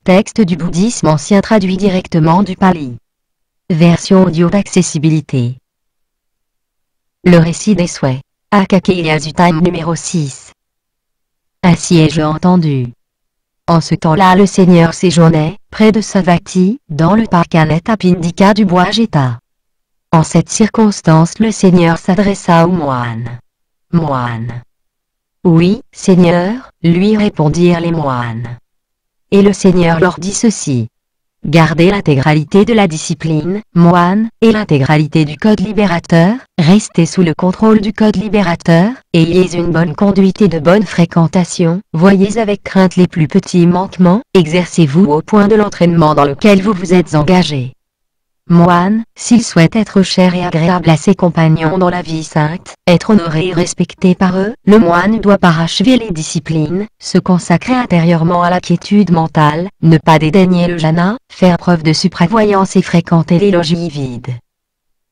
Texte du bouddhisme ancien traduit directement du pali. Version audio d'accessibilité. Le récit des souhaits. Akakeyazutam numéro 6. Ainsi ai-je entendu. En ce temps-là le Seigneur séjournait, près de Savatthi, dans le parc Anetapindika du bois Jeta. En cette circonstance le Seigneur s'adressa aux moines. Moines. Oui, Seigneur, lui répondirent les moines. Et le Seigneur leur dit ceci. Gardez l'intégralité de la discipline, moine, et l'intégralité du code libérateur, restez sous le contrôle du code libérateur, ayez une bonne conduite et de bonne fréquentation, voyez avec crainte les plus petits manquements, exercez-vous au point de l'entraînement dans lequel vous vous êtes engagé. Moine, s'il souhaite être cher et agréable à ses compagnons dans la vie sainte, être honoré et respecté par eux, le moine doit parachever les disciplines, se consacrer intérieurement à la quiétude mentale, ne pas dédaigner le jhana, faire preuve de supravoyance et fréquenter les logis vides.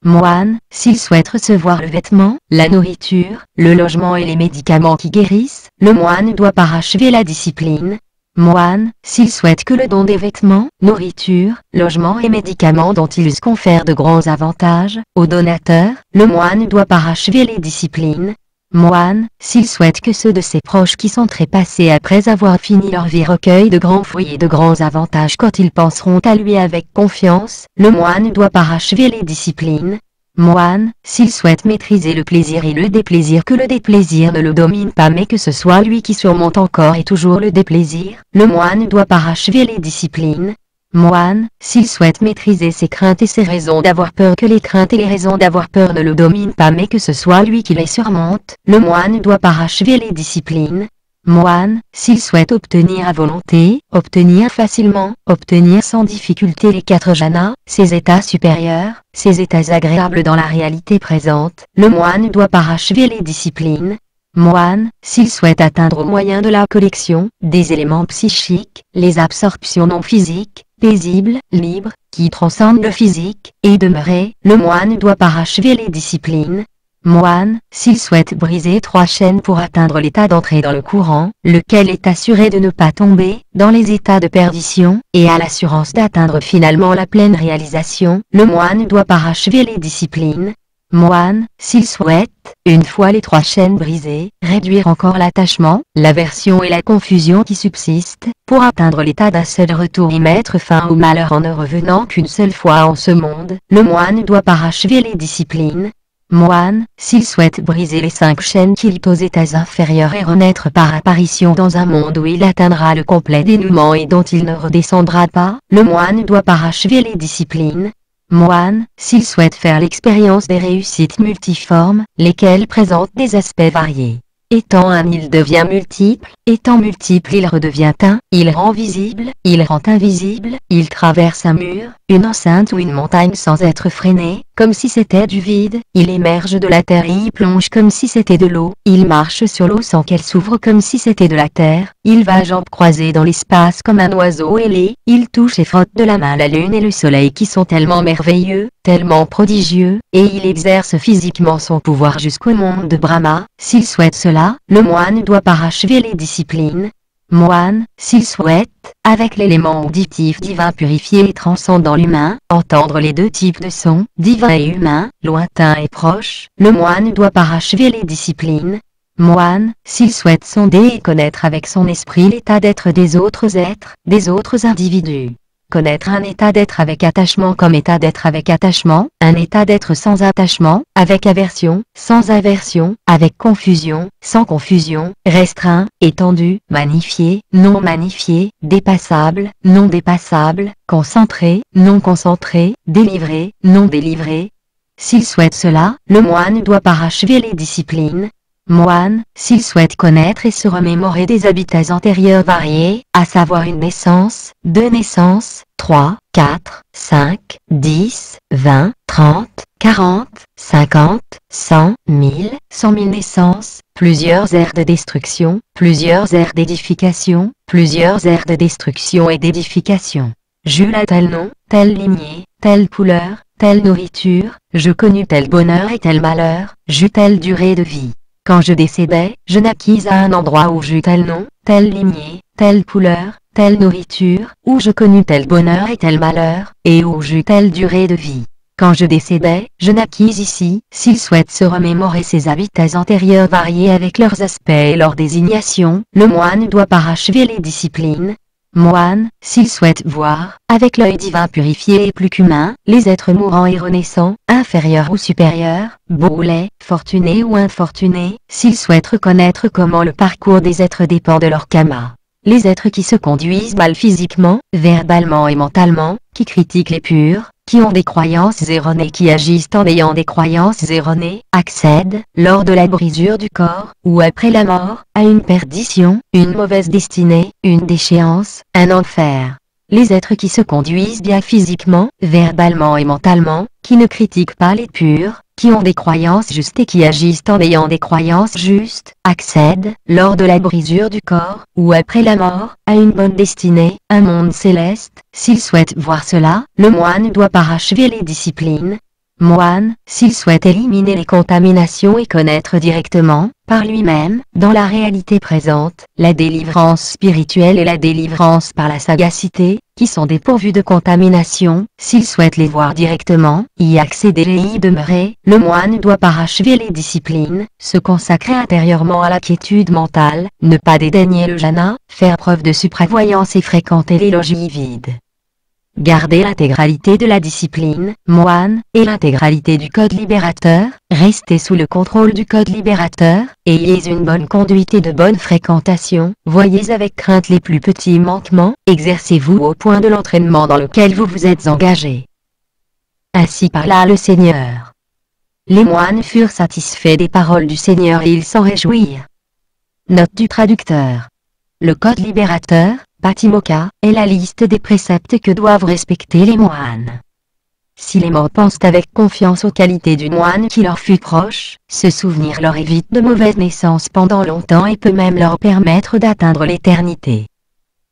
Moine, s'il souhaite recevoir le vêtement, la nourriture, le logement et les médicaments qui guérissent, le moine doit parachever la discipline. Moine, s'il souhaite que le don des vêtements, nourriture, logement et médicaments dont il confère de grands avantages, aux donateurs, le moine doit parachever les disciplines. Moine, s'il souhaite que ceux de ses proches qui sont trépassés après avoir fini leur vie recueillent de grands fruits et de grands avantages quand ils penseront à lui avec confiance, le moine doit parachever les disciplines. Moine, s'il souhaite maîtriser le plaisir et le déplaisir que le déplaisir ne le domine pas mais que ce soit lui qui surmonte encore et toujours le déplaisir, le moine doit parachever les disciplines. Moine, s'il souhaite maîtriser ses craintes et ses raisons d'avoir peur que les craintes et les raisons d'avoir peur ne le dominent pas mais que ce soit lui qui les surmonte, le moine doit parachever les disciplines. Moine, s'il souhaite obtenir à volonté, obtenir facilement, obtenir sans difficulté les 4 jhanas, ces états supérieurs, ces états agréables dans la réalité présente, le moine doit parachever les disciplines. Moine, s'il souhaite atteindre au moyen de la collection, des éléments psychiques, les absorptions non physiques, paisibles, libres, qui transcendent le physique, et demeurer, le moine doit parachever les disciplines. Moine, s'il souhaite briser 3 chaînes pour atteindre l'état d'entrée dans le courant, lequel est assuré de ne pas tomber dans les états de perdition, et a l'assurance d'atteindre finalement la pleine réalisation, le moine doit parachever les disciplines. Moine, s'il souhaite, une fois les 3 chaînes brisées, réduire encore l'attachement, l'aversion et la confusion qui subsistent, pour atteindre l'état d'un seul retour et mettre fin au malheur en ne revenant qu'une seule fois en ce monde, le moine doit parachever les disciplines. Moine, s'il souhaite briser les 5 chaînes qui lient aux états inférieurs et renaître par apparition dans un monde où il atteindra le complet dénouement et dont il ne redescendra pas, le moine doit parachever les disciplines. Moine, s'il souhaite faire l'expérience des réussites multiformes, lesquelles présentent des aspects variés. Étant un il devient multiple, étant multiple il redevient un, il rend visible, il rend invisible, il traverse un mur, une enceinte ou une montagne sans être freiné, comme si c'était du vide, il émerge de la terre et y plonge comme si c'était de l'eau, il marche sur l'eau sans qu'elle s'ouvre comme si c'était de la terre, il va à jambes croisées dans l'espace comme un oiseau ailé, il touche et frotte de la main la lune et le soleil qui sont tellement merveilleux, tellement prodigieux, et il exerce physiquement son pouvoir jusqu'au monde de Brahma. S'il souhaite cela, le moine doit parachever les disciplines. Moine, s'il souhaite, avec l'élément auditif divin purifié et transcendant l'humain, entendre les 2 types de sons, divin et humain, lointain et proche, le moine doit parachever les disciplines. Moine, s'il souhaite sonder et connaître avec son esprit l'état d'être des autres êtres, des autres individus. Connaître un état d'être avec attachement comme état d'être avec attachement, un état d'être sans attachement, avec aversion, sans aversion, avec confusion, sans confusion, restreint, étendu, magnifié, non magnifié, dépassable, non dépassable, concentré, non concentré, délivré, non délivré. S'il souhaite cela, le moine doit parachever les disciplines. Moine, s'il souhaite connaître et se remémorer des habitats antérieurs variés, à savoir une naissance, 2 naissances, 3, 4, 5, 10, 20, 30, 40, 50, 100, 1000, 100 000 naissances, plusieurs ères de destruction, plusieurs ères d'édification, plusieurs ères de destruction et d'édification. J'eus là tel nom, telle lignée, telle couleur, telle nourriture, je connus tel bonheur et tel malheur, j'eus telle durée de vie. Quand je décédais, je naquis à un endroit où j'eus tel nom, telle lignée, telle couleur, telle nourriture, où je connus tel bonheur et tel malheur, et où j'eus telle durée de vie. Quand je décédais, je naquis ici. S'il souhaite se remémorer ses habitats antérieurs variés avec leurs aspects et leurs désignations, le moine doit parachever les disciplines. Moine, s'il souhaite voir, avec l'œil divin purifié et plus qu'humain, les êtres mourants et renaissants, inférieurs ou supérieurs, beaux ou laids, fortunés ou infortunés, s'il souhaite reconnaître comment le parcours des êtres dépend de leur karma. Les êtres qui se conduisent mal physiquement, verbalement et mentalement, qui critiquent les purs, qui ont des croyances erronées, qui agissent en ayant des croyances erronées, accèdent, lors de la brisure du corps, ou après la mort, à une perdition, une mauvaise destinée, une déchéance, un enfer. Les êtres qui se conduisent bien physiquement, verbalement et mentalement, qui ne critiquent pas les purs, qui ont des croyances justes et qui agissent en ayant des croyances justes, accèdent, lors de la brisure du corps, ou après la mort, à une bonne destinée, un monde céleste. S'il souhaite voir cela, le moine doit parachever les disciplines. Moine, s'il souhaite éliminer les contaminations et connaître directement, par lui-même, dans la réalité présente, la délivrance spirituelle et la délivrance par la sagacité, qui sont dépourvues de contamination, s'il souhaite les voir directement, y accéder et y demeurer, le moine doit parachever les disciplines, se consacrer intérieurement à la quiétude mentale, ne pas dédaigner le jhana, faire preuve de supravoyance et fréquenter les logis vides. Gardez l'intégralité de la discipline, moine, et l'intégralité du code libérateur, restez sous le contrôle du code libérateur, ayez une bonne conduite et de bonne fréquentation, voyez avec crainte les plus petits manquements, exercez-vous au point de l'entraînement dans lequel vous vous êtes engagé. Ainsi parla le Seigneur. Les moines furent satisfaits des paroles du Seigneur et ils s'en réjouirent. Note du traducteur. Le code libérateur, Patimokkha, est la liste des préceptes que doivent respecter les moines. Si les morts pensent avec confiance aux qualités du moine qui leur fut proche, ce souvenir leur évite de mauvaises naissances pendant longtemps et peut même leur permettre d'atteindre l'éternité.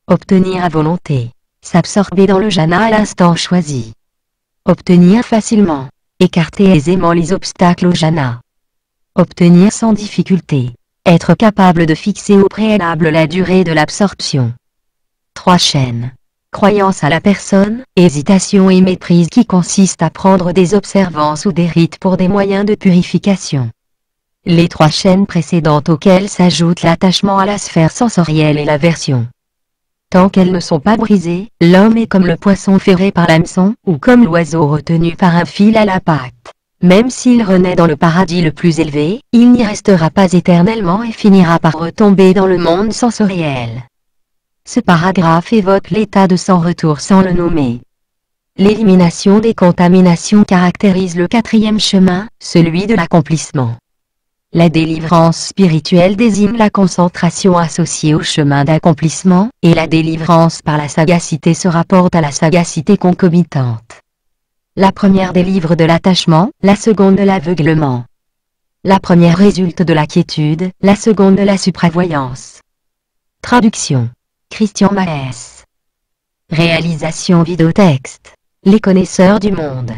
Obtenir à volonté. S'absorber dans le jhana à l'instant choisi. Obtenir facilement. Écarter aisément les obstacles au jhana. Obtenir sans difficulté. Être capable de fixer au préalable la durée de l'absorption. 3 chaînes. Croyance à la personne, hésitation et méprise qui consistent à prendre des observances ou des rites pour des moyens de purification. Les 3 chaînes précédentes auxquelles s'ajoute l'attachement à la sphère sensorielle et l'aversion. Tant qu'elles ne sont pas brisées, l'homme est comme le poisson ferré par l'hameçon, ou comme l'oiseau retenu par un fil à la patte. Même s'il renaît dans le paradis le plus élevé, il n'y restera pas éternellement et finira par retomber dans le monde sensoriel. Ce paragraphe évoque l'état de sans-retour sans le nommer. L'élimination des contaminations caractérise le 4e chemin, celui de l'accomplissement. La délivrance spirituelle désigne la concentration associée au chemin d'accomplissement, et la délivrance par la sagacité se rapporte à la sagacité concomitante. La première délivre de l'attachement, la seconde de l'aveuglement. La première résulte de la quiétude, la seconde de la supravoyance. Traduction. Christian Maes. Réalisation vidéotexte. Les connaisseurs du monde.